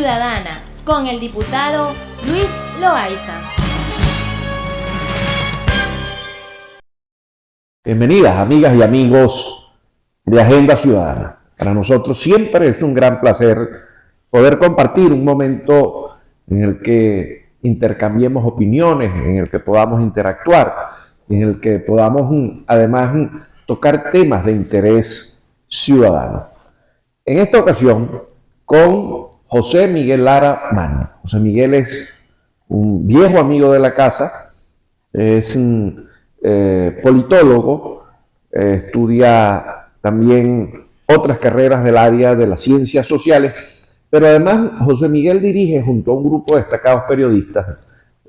Ciudadana con el diputado Luis Loaiza. Bienvenidas, amigas y amigos de Agenda Ciudadana. Para nosotros siempre es un gran placer poder compartir un momento en el que intercambiemos opiniones, en el que podamos interactuar, en el que podamos además tocar temas de interés ciudadano. En esta ocasión con José Miguel Lara Magno. José Miguel es un viejo amigo de la casa, es un politólogo, estudia también otras carreras del área de las ciencias sociales, pero además José Miguel dirige junto a un grupo de destacados periodistas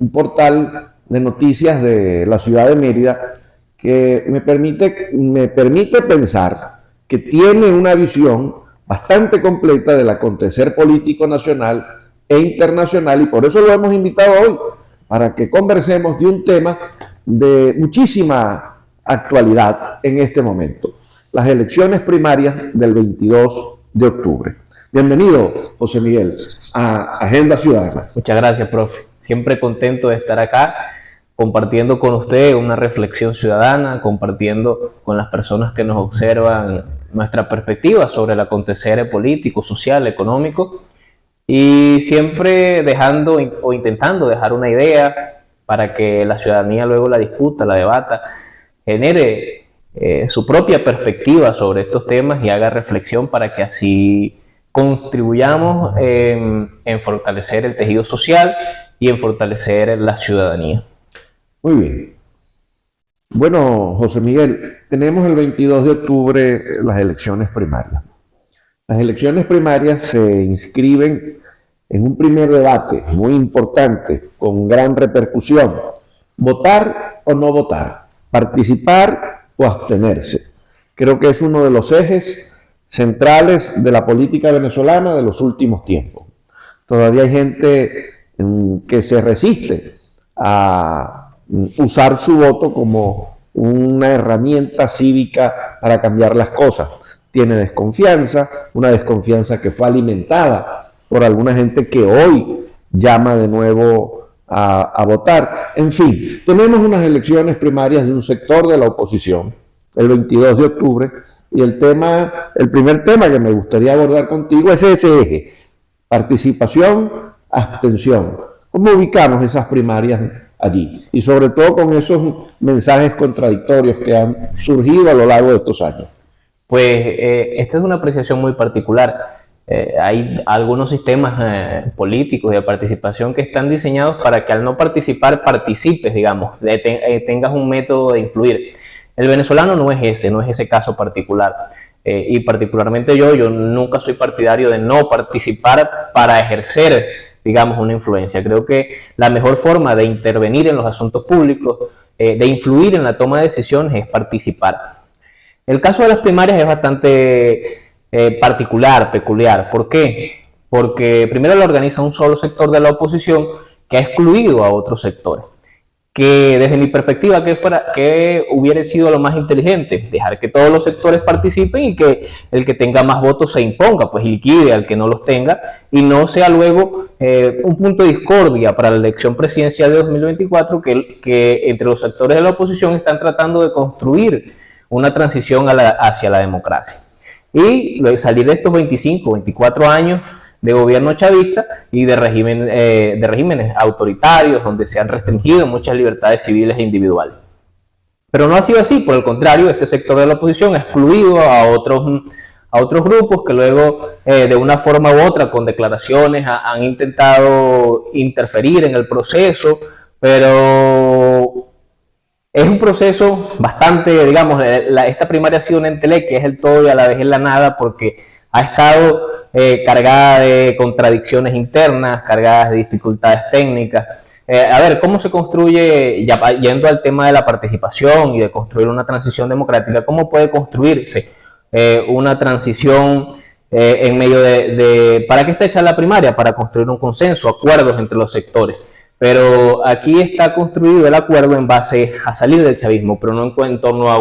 un portal de noticias de la ciudad de Mérida que me permite pensar que tiene una visión bastante completa del acontecer político nacional e internacional, y por eso lo hemos invitado hoy, para que conversemos de un tema de muchísima actualidad en este momento: las elecciones primarias del 22 de octubre. Bienvenido, José Miguel, a Agenda Ciudadana. Muchas gracias, profe. Siempre contento de estar acá, compartiendo con usted una reflexión ciudadana, compartiendo con las personas que nos observan nuestra perspectiva sobre el acontecer político, social, económico, y siempre dejando o intentando dejar una idea para que la ciudadanía luego la discuta, la debata, genere su propia perspectiva sobre estos temas y haga reflexión para que así contribuyamos en fortalecer el tejido social y en fortalecer la ciudadanía. Muy bien. Bueno, José Miguel, tenemos el 22 de octubre las elecciones primarias. Las elecciones primarias se inscriben en un primer debate muy importante, con gran repercusión: votar o no votar, participar o abstenerse. Creo que es uno de los ejes centrales de la política venezolana de los últimos tiempos. Todavía hay gente que se resiste a usar su voto como una herramienta cívica para cambiar las cosas. Tiene desconfianza, una desconfianza que fue alimentada por alguna gente que hoy llama de nuevo a votar. En fin, tenemos unas elecciones primarias de un sector de la oposición el 22 de octubre, y el primer tema que me gustaría abordar contigo es ese eje: participación, abstención. ¿Cómo ubicamos esas primarias allí? Y sobre todo con esos mensajes contradictorios que han surgido a lo largo de estos años. Pues esta es una apreciación muy particular. Hay algunos sistemas políticos de participación que están diseñados para que al no participar participes, digamos, tengas un método de influir. El venezolano no es ese caso particular. Y particularmente yo nunca soy partidario de no participar para ejercer, digamos, una influencia. Creo que la mejor forma de intervenir en los asuntos públicos, de influir en la toma de decisiones, es participar. El caso de las primarias es bastante peculiar. ¿Por qué? Porque primero lo organiza un solo sector de la oposición que ha excluido a otros sectores. Que desde mi perspectiva, que hubiera sido lo más inteligente: dejar que todos los sectores participen y que el que tenga más votos se imponga, pues liquide al que no los tenga, y no sea luego un punto de discordia para la elección presidencial de 2024, que entre los sectores de la oposición están tratando de construir una transición hacia la democracia. Y salir de estos 25, 24 años de gobierno chavista y de regímenes autoritarios donde se han restringido muchas libertades civiles e individuales. Pero no ha sido así. Por el contrario, este sector de la oposición ha excluido a otros grupos que luego, de una forma u otra, con declaraciones, han intentado interferir en el proceso, pero es un proceso bastante, digamos, esta primaria ha sido una entelequia, es el todo y a la vez es la nada, porque ha estado cargada de contradicciones internas, cargadas de dificultades técnicas. A ver, ¿cómo se construye, yendo al tema de la participación y de construir una transición democrática, cómo puede construirse una transición en medio ¿para qué está hecha la primaria? Para construir un consenso, acuerdos entre los sectores. Pero aquí está construido el acuerdo en base a salir del chavismo, pero no en torno a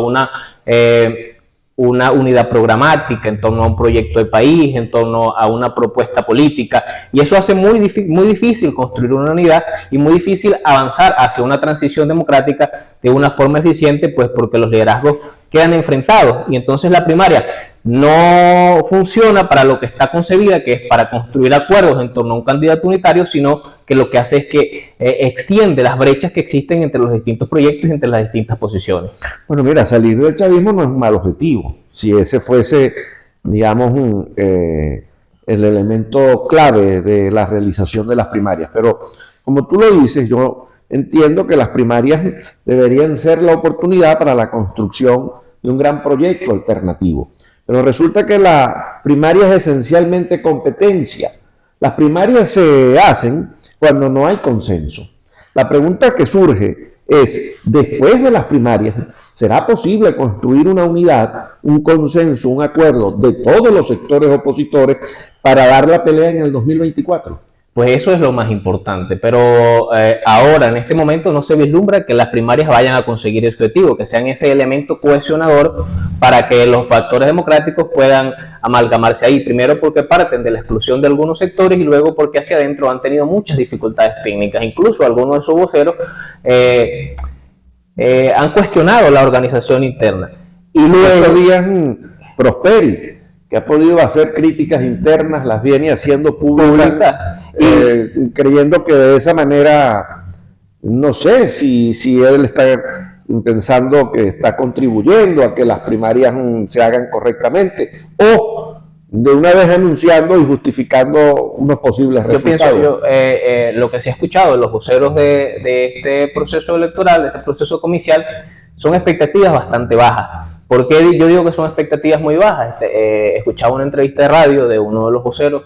una unidad programática, en torno a un proyecto de país, en torno a una propuesta política, y eso hace muy difícil construir una unidad y muy difícil avanzar hacia una transición democrática de una forma eficiente, pues porque los liderazgos quedan enfrentados, y entonces la primaria no funciona para lo que está concebida, que es para construir acuerdos en torno a un candidato unitario, sino que lo que hace es que extiende las brechas que existen entre los distintos proyectos y entre las distintas posiciones. Bueno, mira, salir del chavismo no es un mal objetivo. Si ese fuese, digamos, el elemento clave de la realización de las primarias. Pero como tú lo dices, yo entiendo que las primarias deberían ser la oportunidad para la construcción de un gran proyecto alternativo. Pero resulta que la primaria es esencialmente competencia. Las primarias se hacen cuando no hay consenso. La pregunta que surge es, después de las primarias, ¿será posible construir una unidad, un consenso, un acuerdo de todos los sectores opositores para dar la pelea en el 2024? Pues eso es lo más importante, pero ahora, en este momento, no se vislumbra que las primarias vayan a conseguir ese objetivo, que sean ese elemento cohesionador para que los factores democráticos puedan amalgamarse ahí. Primero porque parten de la exclusión de algunos sectores y luego porque hacia adentro han tenido muchas dificultades técnicas. Incluso algunos de sus voceros han cuestionado la organización interna. Y luego días Prosperi, que ha podido hacer críticas internas, las viene haciendo públicas, creyendo que de esa manera, no sé si él está pensando que está contribuyendo a que las primarias se hagan correctamente, o de una vez anunciando y justificando unos posibles resultados. Yo pienso, lo que se ha escuchado de los voceros de este proceso electoral, de este proceso comicial, son expectativas bastante bajas. ¿Por qué yo digo que son expectativas muy bajas? Escuchaba una entrevista de radio de uno de los voceros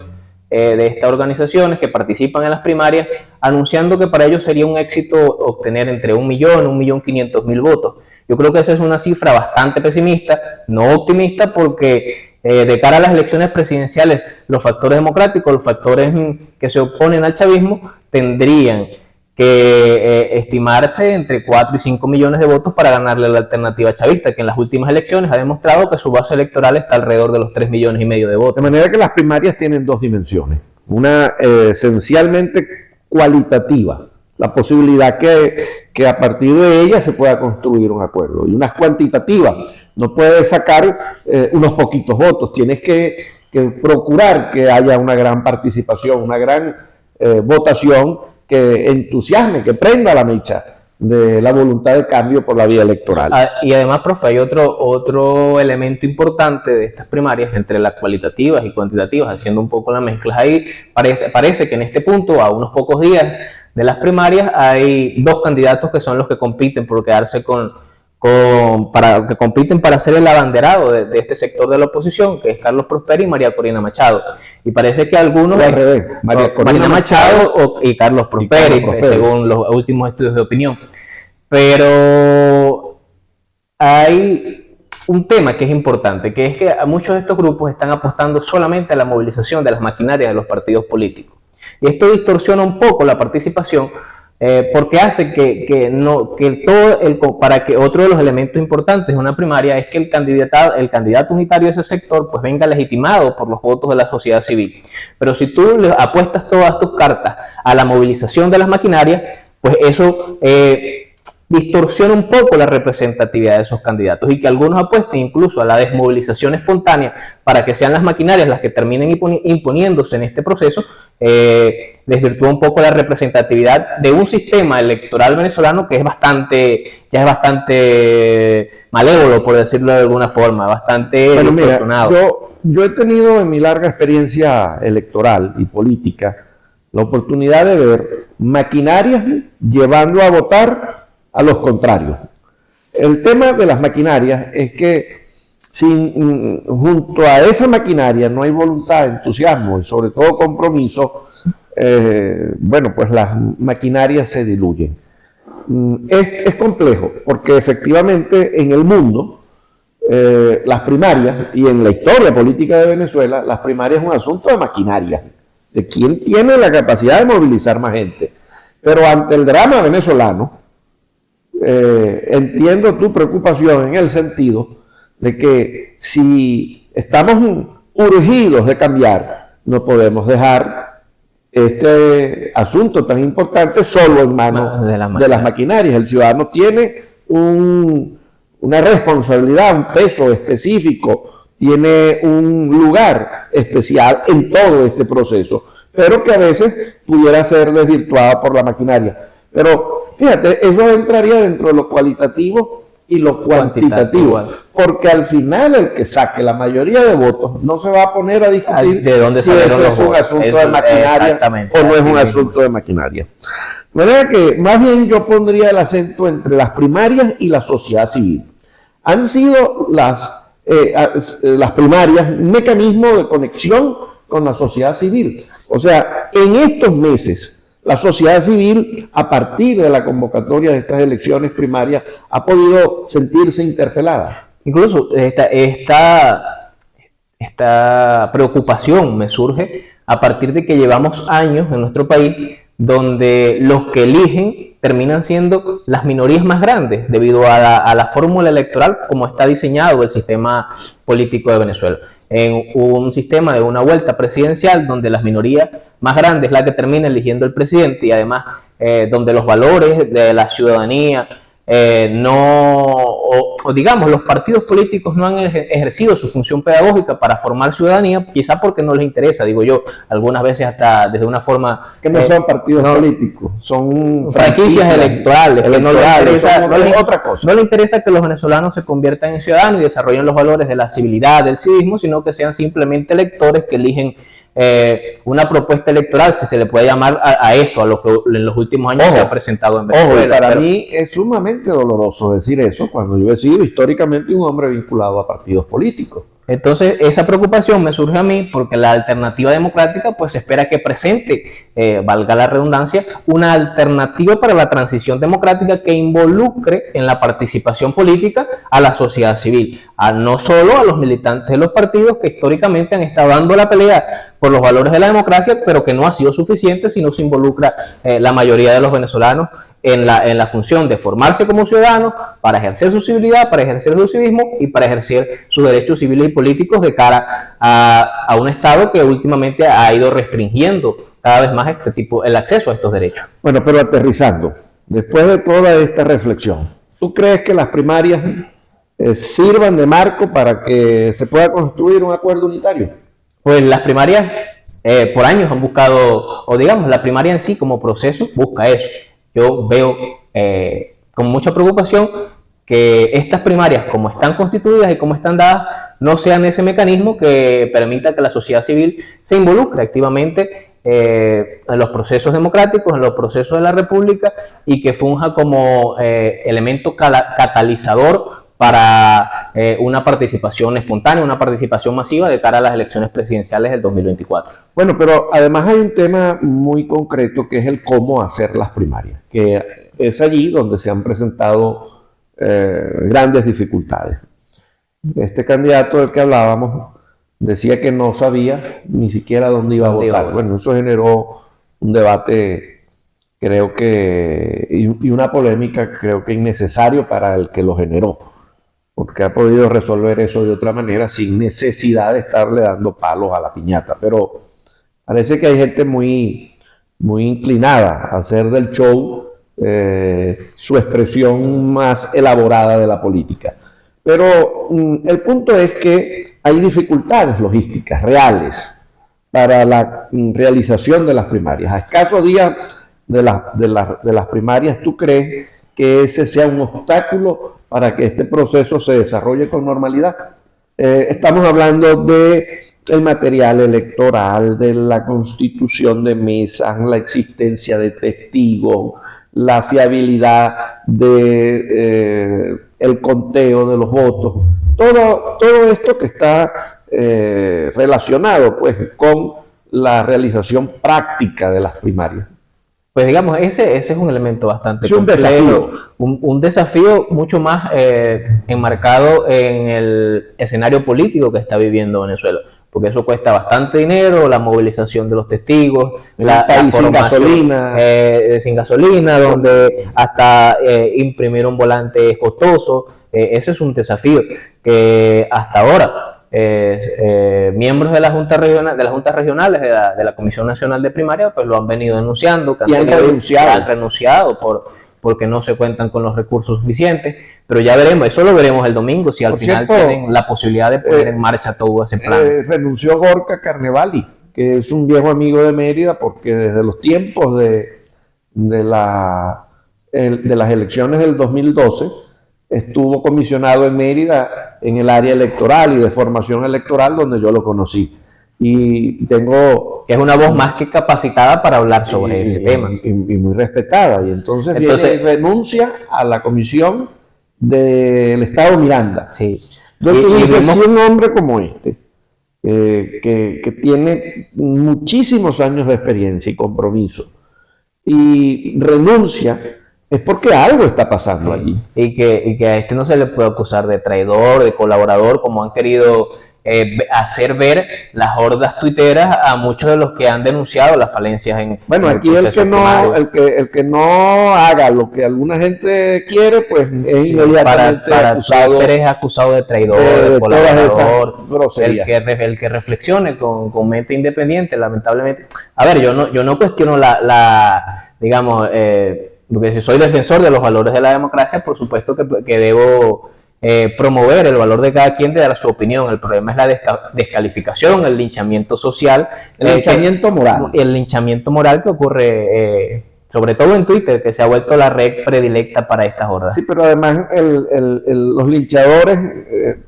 de estas organizaciones que participan en las primarias, anunciando que para ellos sería un éxito obtener entre 1 millón y 1.500.000 votos. Yo creo que esa es una cifra bastante pesimista, no optimista, porque de cara a las elecciones presidenciales, los factores democráticos, los factores que se oponen al chavismo, tendrían que estimarse entre 4 y 5 millones de votos para ganarle a la alternativa chavista, que en las últimas elecciones ha demostrado que su base electoral está alrededor de los 3,5 millones de votos. De manera que las primarias tienen dos dimensiones. Una esencialmente cualitativa, la posibilidad que a partir de ella se pueda construir un acuerdo, y una cuantitativa. No puedes sacar unos poquitos votos, tienes que procurar que haya una gran participación, una gran votación que entusiasme, que prenda la mecha de la voluntad de cambio por la vía electoral. Y además, profe, hay otro elemento importante de estas primarias, entre las cualitativas y cuantitativas, haciendo un poco las mezclas ahí. Parece que en este punto, a unos pocos días de las primarias, hay dos candidatos que son los que compiten por quedarse que compiten para ser el abanderado de este sector de la oposición, que es Carlos Prosperi y María Corina Machado. Y parece que algunos... al revés, María Corina Machado y Carlos Prosperi, según los últimos estudios de opinión. Pero hay un tema que es importante, que es que muchos de estos grupos están apostando solamente a la movilización de las maquinarias de los partidos políticos. Y esto distorsiona un poco la participación, porque hace para que otro de los elementos importantes de una primaria es que el candidato unitario de ese sector pues venga legitimado por los votos de la sociedad civil. Pero si tú le apuestas todas tus cartas a la movilización de las maquinarias, pues eso distorsiona un poco la representatividad de esos candidatos, y que algunos apuesten incluso a la desmovilización espontánea para que sean las maquinarias las que terminen imponiéndose en este proceso, desvirtúa un poco la representatividad de un sistema electoral venezolano que ya es bastante malévolo, por decirlo de alguna forma, bastante distorsionado. Mira, yo he tenido en mi larga experiencia electoral y política la oportunidad de ver maquinarias llevando a votar a los contrarios. El tema de las maquinarias es que junto a esa maquinaria no hay voluntad, entusiasmo y sobre todo compromiso, pues las maquinarias se diluyen. Es complejo porque efectivamente en el mundo las primarias, y en la historia política de Venezuela, las primarias es un asunto de maquinaria, de quién tiene la capacidad de movilizar más gente. Pero ante el drama venezolano, entiendo tu preocupación en el sentido de que si estamos urgidos de cambiar, no podemos dejar este asunto tan importante solo en manos de las maquinarias. El ciudadano tiene una responsabilidad, un peso específico, tiene un lugar especial en todo este proceso, pero que a veces pudiera ser desvirtuado por la maquinaria. Pero fíjate, eso entraría dentro de lo cualitativo y lo cuantitativo, porque al final el que saque la mayoría de votos no se va a poner a discutir de dónde si eso es un asunto de maquinaria o no es un asunto de maquinaria. De manera que más bien yo pondría el acento entre las primarias y la sociedad civil. Han sido las primarias un mecanismo de conexión con la sociedad civil. O sea, en estos meses la sociedad civil, a partir de la convocatoria de estas elecciones primarias, ha podido sentirse interpelada. Incluso esta preocupación me surge a partir de que llevamos años en nuestro país donde los que eligen terminan siendo las minorías más grandes debido a la fórmula electoral como está diseñado el sistema político de Venezuela. En un sistema de una vuelta presidencial donde las minorías más grandes es la que termina eligiendo el presidente y además donde los valores de la ciudadanía digamos, los partidos políticos no han ejercido su función pedagógica para formar ciudadanía, quizá porque no les interesa, digo yo, algunas veces hasta desde una forma... Que no son partidos políticos, son franquicias electorales, que no les interesa que los venezolanos se conviertan en ciudadanos y desarrollen los valores de la civilidad, del civismo, sino que sean simplemente electores que eligen una propuesta electoral, si se le puede llamar a eso, a lo que en los últimos años se ha presentado en Venezuela. Para mí es sumamente doloroso decir eso cuando yo he sido históricamente un hombre vinculado a partidos políticos. Entonces, esa preocupación me surge a mí porque la alternativa democrática pues se espera que presente, valga la redundancia, una alternativa para la transición democrática que involucre en la participación política a la sociedad civil, no solo a los militantes de los partidos que históricamente han estado dando la pelea por los valores de la democracia, pero que no ha sido suficiente si no se involucra la mayoría de los venezolanos en la función de formarse como ciudadanos para ejercer su civilidad, para ejercer su civismo y para ejercer sus derechos civiles y políticos de cara a un Estado que últimamente ha ido restringiendo cada vez más el acceso a estos derechos. Bueno, pero aterrizando, después de toda esta reflexión, ¿tú crees que las primarias sirvan de marco para que se pueda construir un acuerdo unitario? Pues las primarias por años han buscado, o digamos, la primaria en sí como proceso busca eso. Yo veo con mucha preocupación que estas primarias, como están constituidas y como están dadas, no sean ese mecanismo que permita que la sociedad civil se involucre activamente en los procesos democráticos, en los procesos de la República y que funja como elemento catalizador para una participación espontánea, una participación masiva de cara a las elecciones presidenciales del 2024. Bueno, pero además hay un tema muy concreto que es el cómo hacer las primarias, que es allí donde se han presentado grandes dificultades. Este candidato del que hablábamos decía que no sabía ni siquiera dónde iba a votar. Bueno, eso generó un debate, creo que, y una polémica, creo que innecesario para el que lo generó, porque ha podido resolver eso de otra manera sin necesidad de estarle dando palos a la piñata. Pero parece que hay gente muy inclinada a hacer del show su expresión más elaborada de la política. Pero el punto es que hay dificultades logísticas reales para la realización de las primarias. A escasos días de las primarias, ¿tú crees que ese sea un obstáculo para que este proceso se desarrolle con normalidad? Estamos hablando del material electoral, de la constitución de mesas, la existencia de testigos, la fiabilidad de el conteo de los votos, todo esto que está relacionado pues con la realización práctica de las primarias. Pues digamos, ese es un elemento bastante complejo, un desafío mucho más enmarcado en el escenario político que está viviendo Venezuela, porque eso cuesta bastante dinero, la movilización de los testigos, la sin gasolina, sin gasolina, donde hasta imprimir un volante es costoso, ese es un desafío que hasta ahora miembros de la Junta Regional, de las juntas regionales de la Comisión Nacional de Primaria, pues lo han venido denunciando, y han renunciado porque no se cuentan con los recursos suficientes, pero ya veremos, eso lo veremos el domingo, si al Por final cierto, tienen la posibilidad de poner en marcha todo ese plan. Renunció Gorka Carnevali, que es un viejo amigo de Mérida, porque desde los tiempos de las elecciones del 2012, estuvo comisionado en Mérida en el área electoral y de formación electoral, donde yo lo conocí. Y tengo... Es una voz más que capacitada para hablar sobre ese tema. Y muy respetada. Y entonces viene y renuncia a la comisión del Estado Miranda. Sí. Entonces, si un hombre como este, que tiene muchísimos años de experiencia y compromiso, y renuncia, es porque algo está pasando allí. Y que a este no se le puede acusar de traidor, de colaborador, como han querido hacer ver las hordas tuiteras a muchos de los que han denunciado las falencias en aquí el que no haga lo que alguna gente quiere, pues es inmediatamente acusado. Eres acusado de traidor, de colaborador, el que reflexione con mente independiente, lamentablemente. A ver, yo no cuestiono digamos, porque si soy defensor de los valores de la democracia, por supuesto que debo promover el valor de cada quien de dar su opinión. El problema es la descalificación, el linchamiento social, el linchamiento moral. El linchamiento moral que ocurre sobre todo en Twitter, que se ha vuelto la red predilecta para estas hordas. Sí, pero además los linchadores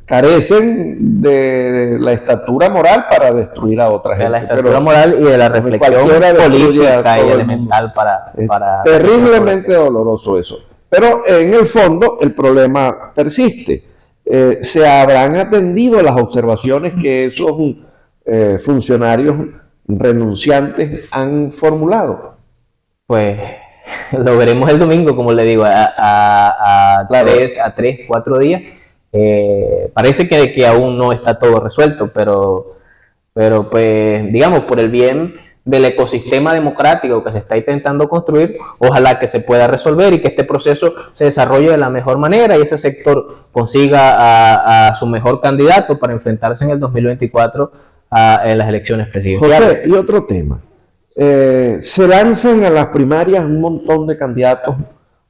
carecen de la estatura moral para destruir a otra gente. De la estatura moral y de la reflexión política y elemental para terriblemente doloroso eso. Pero en el fondo el problema persiste. Se habrán atendido las observaciones que esos funcionarios renunciantes han formulado. Pues lo veremos el domingo, como le digo, a 4 días. Parece que aún no está todo resuelto, pero pues digamos, por el bien del ecosistema democrático que se está intentando construir, ojalá que se pueda resolver y que este proceso se desarrolle de la mejor manera y ese sector consiga a su mejor candidato para enfrentarse en el 2024 en las elecciones presidenciales. José, y otro tema. Se lanzan a las primarias un montón de candidatos,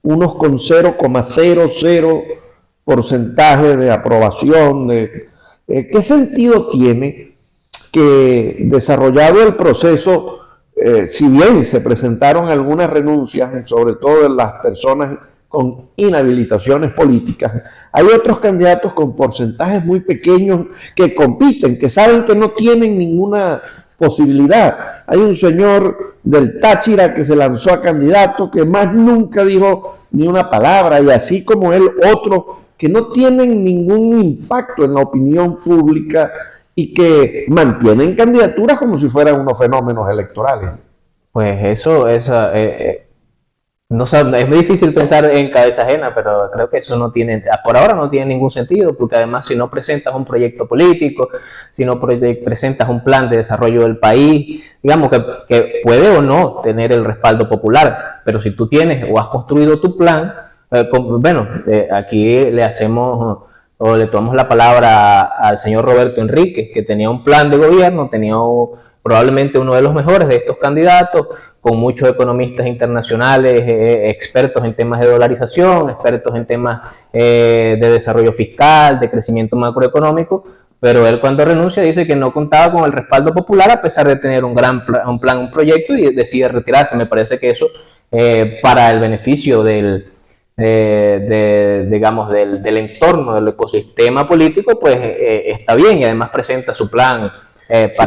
unos con 0,00% de aprobación. ¿Qué sentido tiene que, desarrollado el proceso, si bien se presentaron algunas renuncias, sobre todo en las personas con inhabilitaciones políticas, hay otros candidatos con porcentajes muy pequeños que compiten, que saben que no tienen ninguna posibilidad? Hay un señor del Táchira que se lanzó a candidato, que más nunca dijo ni una palabra, y así como él, otros que no tienen ningún impacto en la opinión pública y que mantienen candidaturas como si fueran unos fenómenos electorales. Pues eso no, es muy difícil pensar en cabeza ajena, pero creo que eso por ahora no tiene ningún sentido, porque además si no presentas un proyecto político, si no presentas un plan de desarrollo del país, digamos que puede o no tener el respaldo popular, pero si tú tienes o has construido tu plan, aquí le tomamos la palabra al señor Roberto Enríquez, que tenía un plan de gobierno, tenía probablemente uno de los mejores de estos candidatos, con muchos economistas internacionales, expertos en temas de dolarización, expertos en temas de desarrollo fiscal, de crecimiento macroeconómico, pero él cuando renuncia dice que no contaba con el respaldo popular a pesar de tener un gran plan, un proyecto, y decide retirarse. Me parece que eso, para el beneficio del entorno, del ecosistema político, pues está bien, y además presenta su plan. Ese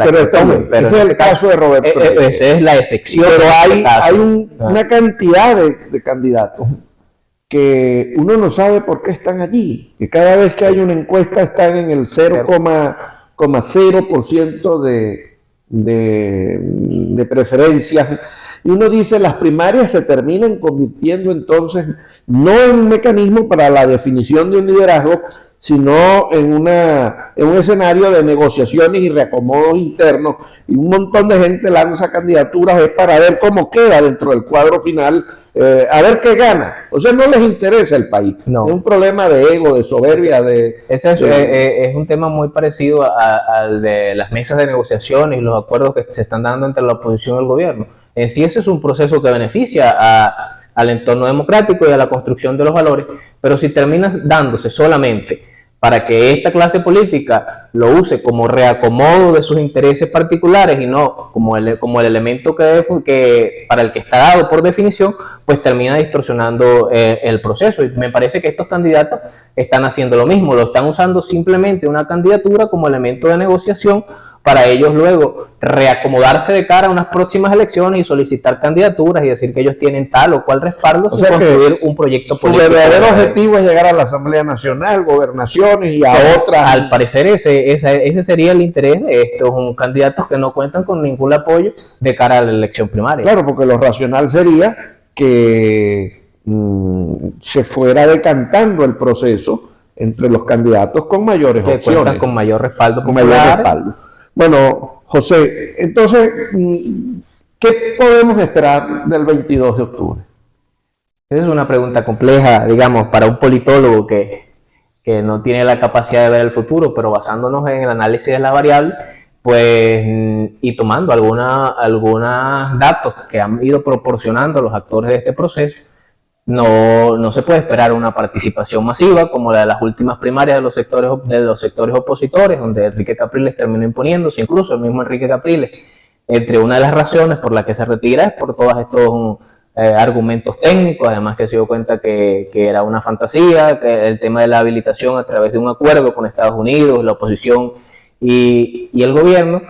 es el caso de Roberto. Esa es la excepción. Pero hay una cantidad de candidatos que uno no sabe por qué están allí, que cada vez que hay una encuesta están en el 0,0% de preferencias, y uno dice, las primarias se terminan convirtiendo entonces no en un mecanismo para la definición de un liderazgo, sino en un escenario de negociaciones y reacomodos internos, y un montón de gente lanza candidaturas es para ver cómo queda dentro del cuadro final, a ver qué gana. O sea, no les interesa el país. No. Es un problema de ego, de soberbia, es un tema muy parecido al de las mesas de negociaciones y los acuerdos que se están dando entre la oposición y el gobierno. En sí, ese es un proceso que beneficia al entorno democrático y a la construcción de los valores, pero si termina dándose solamente para que esta clase política lo use como reacomodo de sus intereses particulares y no como el elemento que para el que está dado por definición, pues termina distorsionando el proceso. Y me parece que estos candidatos están haciendo lo mismo, lo están usando simplemente una candidatura como elemento de negociación para ellos luego reacomodarse de cara a unas próximas elecciones y solicitar candidaturas y decir que ellos tienen tal o cual respaldo, sin construir un proyecto político. Su verdadero objetivo es llegar a la Asamblea Nacional, gobernaciones y a otras. Al parecer ese sería el interés de estos candidatos que no cuentan con ningún apoyo de cara a la elección primaria. Claro, porque lo racional sería que se fuera decantando el proceso entre los candidatos con mayores opciones. Que cuentan con mayor respaldo popular. Con mayor respaldo. Bueno, José, entonces, ¿qué podemos esperar del 22 de octubre? Esa es una pregunta compleja, digamos, para un politólogo que no tiene la capacidad de ver el futuro, pero basándonos en el análisis de las variables, pues, y tomando algunos datos que han ido proporcionando los actores de este proceso, no se puede esperar una participación masiva como la de las últimas primarias de los sectores opositores, donde Enrique Capriles terminó imponiéndose, incluso el mismo Enrique Capriles, entre una de las razones por las que se retira es por todos estos argumentos técnicos, además que se dio cuenta que era una fantasía, que el tema de la habilitación a través de un acuerdo con Estados Unidos, la oposición y el gobierno.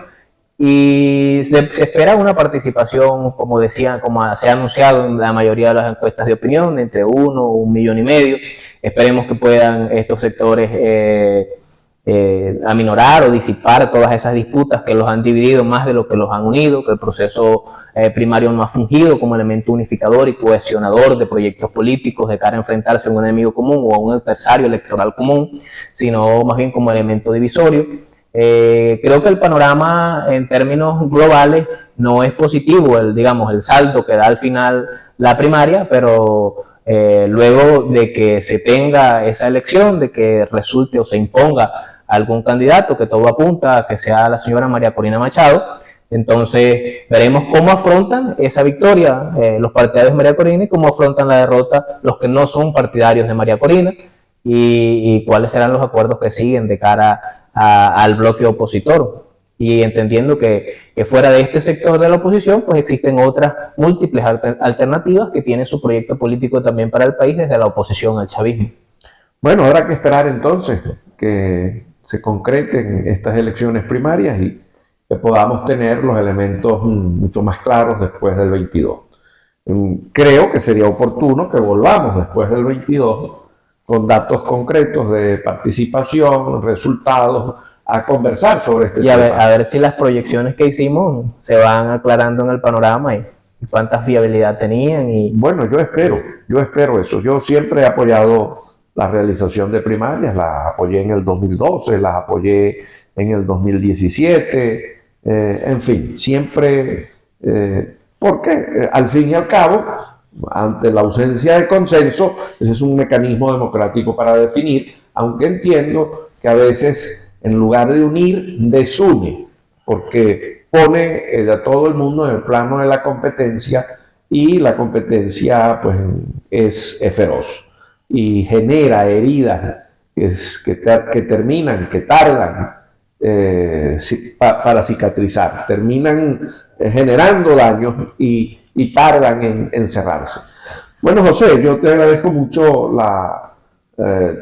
Y se espera una participación, como se ha anunciado en la mayoría de las encuestas de opinión, entre 1 o 1,5 millones. Esperemos que puedan estos sectores aminorar o disipar todas esas disputas que los han dividido más de lo que los han unido, que el proceso primario no ha fungido como elemento unificador y cohesionador de proyectos políticos de cara a enfrentarse a un enemigo común o a un adversario electoral común, sino más bien como elemento divisorio. Creo que el panorama en términos globales no es positivo, el saldo que da al final la primaria, pero luego de que se tenga esa elección, de que resulte o se imponga algún candidato, que todo apunta a que sea la señora María Corina Machado, entonces veremos cómo afrontan esa victoria los partidarios de María Corina y cómo afrontan la derrota los que no son partidarios de María Corina y cuáles serán los acuerdos que siguen de cara al bloque opositor, y entendiendo que fuera de este sector de la oposición pues existen otras múltiples alternativas que tienen su proyecto político también para el país desde la oposición al chavismo. Bueno, habrá que esperar entonces que se concreten estas elecciones primarias y que podamos tener los elementos mucho más claros después del 22. Creo que sería oportuno que volvamos después del 22 con datos concretos de participación, resultados, a conversar sobre este tema. Y a ver si las proyecciones que hicimos se van aclarando en el panorama y cuánta viabilidad tenían. Bueno, yo espero eso. Yo siempre he apoyado la realización de primarias, las apoyé en el 2012, las apoyé en el 2017, en fin, siempre, porque al fin y al cabo, ante la ausencia de consenso, ese es un mecanismo democrático para definir, aunque entiendo que a veces, en lugar de unir, desune, porque pone a todo el mundo en el plano de la competencia, y la competencia pues es feroz y genera heridas que terminan, que tardan para cicatrizar, terminan generando daños y tardan en cerrarse. Bueno, José, yo te agradezco mucho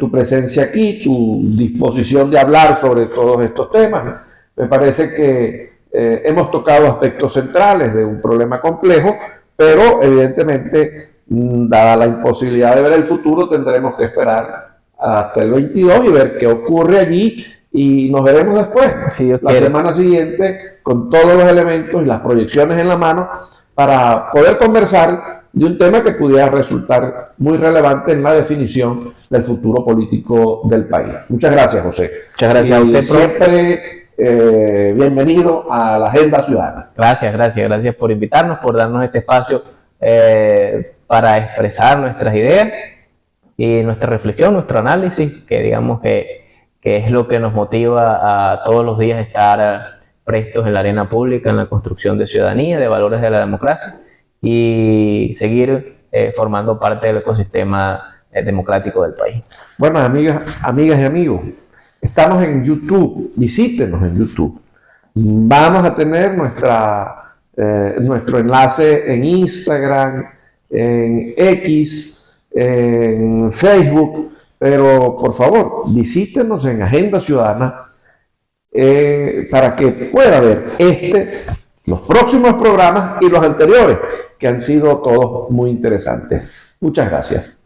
tu presencia aquí, tu disposición de hablar sobre todos estos temas. Me parece que hemos tocado aspectos centrales de un problema complejo, pero evidentemente, dada la imposibilidad de ver el futuro, tendremos que esperar hasta el 22 y ver qué ocurre allí, y nos veremos después, si Dios la quiere. Semana siguiente, con todos los elementos y las proyecciones en la mano, para poder conversar de un tema que pudiera resultar muy relevante en la definición del futuro político del país. Muchas gracias, José. Muchas gracias a usted, siempre bienvenido a la Agenda Ciudadana. Gracias por invitarnos, por darnos este espacio para expresar nuestras ideas y nuestra reflexión, nuestro análisis, que digamos que es lo que nos motiva a todos los días estar prestos en la arena pública, en la construcción de ciudadanía, de valores de la democracia y seguir formando parte del ecosistema democrático del país. Bueno, amigas y amigos, estamos en YouTube, visítenos en YouTube. Vamos a tener nuestro enlace en Instagram, en X, en Facebook, pero por favor, visítenos en Agenda Ciudadana para que pueda ver los próximos programas y los anteriores, que han sido todos muy interesantes. Muchas gracias.